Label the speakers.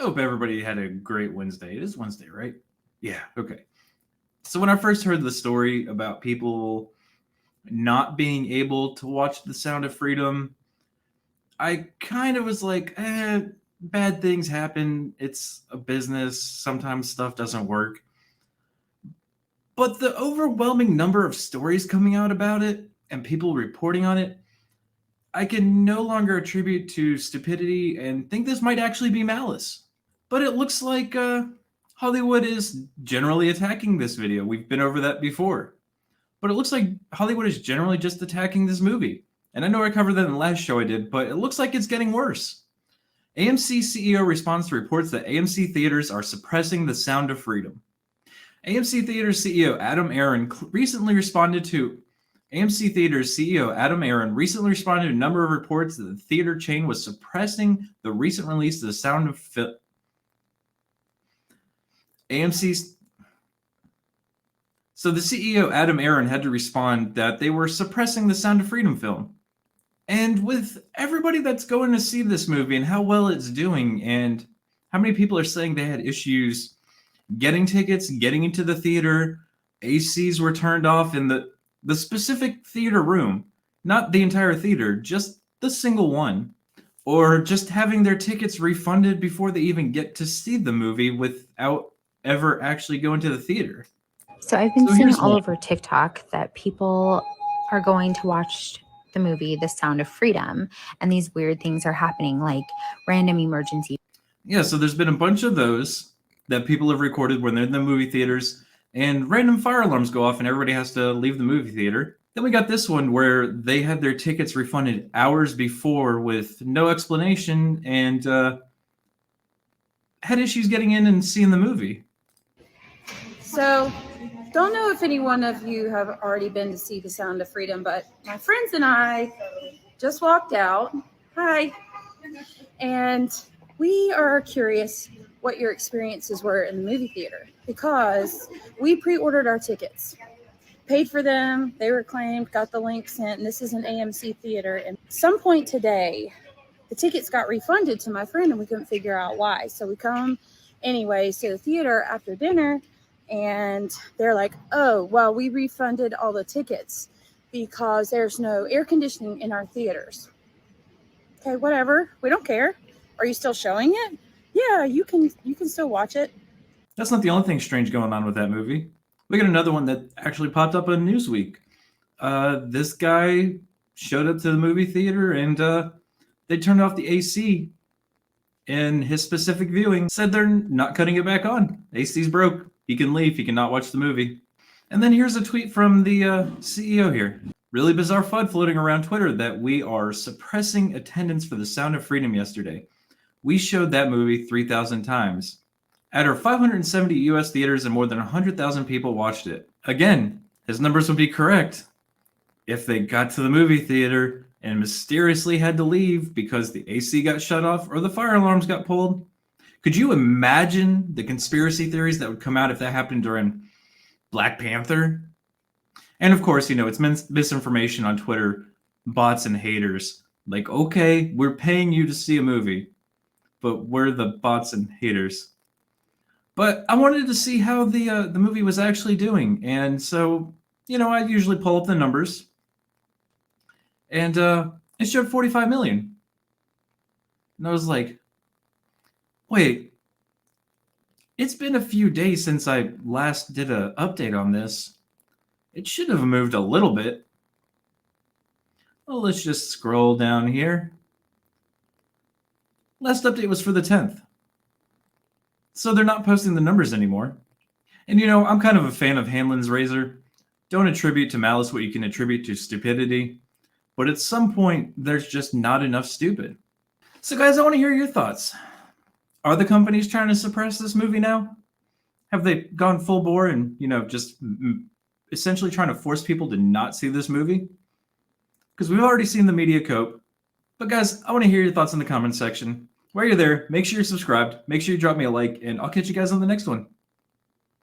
Speaker 1: hope everybody had a great Wednesday. It is Wednesday, right? Yeah, okay. So when I first heard the story about people not being able to watch The Sound of Freedom, I kind of was like, bad things happen. It's a business. Sometimes stuff doesn't work. But the overwhelming number of stories coming out about it and people reporting on it, I can no longer attribute to stupidity and think this might actually be malice. But it looks like Hollywood is generally attacking this video. We've been over that before. But it looks like Hollywood is generally just attacking this movie. And I know I covered that in the last show I did, but it looks like it's getting worse. AMC CEO responds to reports that AMC theaters are suppressing The Sound of Freedom. AMC Theaters CEO Adam Aron recently responded to a number of reports that the theater chain was suppressing the recent release of The Sound of AMC's. So the CEO Adam Aron had to respond that they were suppressing the Sound of Freedom film. And with everybody that's going to see this movie and how well it's doing and how many people are saying they had issues getting tickets, getting into the theater, ACs were turned off in the specific theater room, not the entire theater, just the single one, or just having their tickets refunded before they even get to see the movie without ever actually going to the theater.
Speaker 2: So I've been seeing all over TikTok that people are going to watch the movie The Sound of Freedom, and these weird things are happening, like random emergency.
Speaker 1: Yeah, so there's been a bunch of those that people have recorded when they're in the movie theaters, and random fire alarms go off and everybody has to leave the movie theater. Then we got this one where they had their tickets refunded hours before with no explanation and had issues getting in and seeing the movie.
Speaker 3: So, don't know if any one of you have already been to see The Sound of Freedom, but my friends and I just walked out. Hi. And we are curious what your experiences were in the movie theater, because we pre-ordered our tickets, paid for them, they were claimed, got the link sent, and this is an AMC theater. And at some point today, the tickets got refunded to my friend and we couldn't figure out why. So we come anyways to the theater after dinner, and they're like, oh, well, we refunded all the tickets because there's no air conditioning in our theaters. Okay, whatever. We don't care. Are you still showing it? Yeah, you can still watch it.
Speaker 1: That's not the only thing strange going on with that movie. We got another one that actually popped up on Newsweek. This guy showed up to the movie theater and they turned off the AC in his specific viewing. Said they're not cutting it back on. AC's broke. He can leave. He cannot watch the movie. And then here's a tweet from the CEO here. Really bizarre FUD floating around Twitter that we are suppressing attendance for The Sound of Freedom yesterday. We showed that movie 3,000 times. At our 570 US theaters and more than 100,000 people watched it. Again, his numbers would be correct if they got to the movie theater and mysteriously had to leave because the AC got shut off or the fire alarms got pulled. Could you imagine the conspiracy theories that would come out if that happened during Black Panther? And of course, it's misinformation on Twitter, bots and haters. Like, okay, we're paying you to see a movie, but we're the bots and haters. But I wanted to see how the movie was actually doing. And so, I usually pull up the numbers. And it showed 45 million. And I was like, wait, it's been a few days since I last did an update on this. It should have moved a little bit. Well, let's just scroll down here. Last update was for the 10th. So they're not posting the numbers anymore. And I'm kind of a fan of Hanlon's razor. Don't attribute to malice what you can attribute to stupidity. But at some point, there's just not enough stupid. So guys, I want to hear your thoughts. Are the companies trying to suppress this movie now? Have they gone full bore and, just essentially trying to force people to not see this movie? Because we've already seen the media cope. But guys, I want to hear your thoughts in the comments section. While you're there, make sure you're subscribed, make sure you drop me a like, and I'll catch you guys on the next one.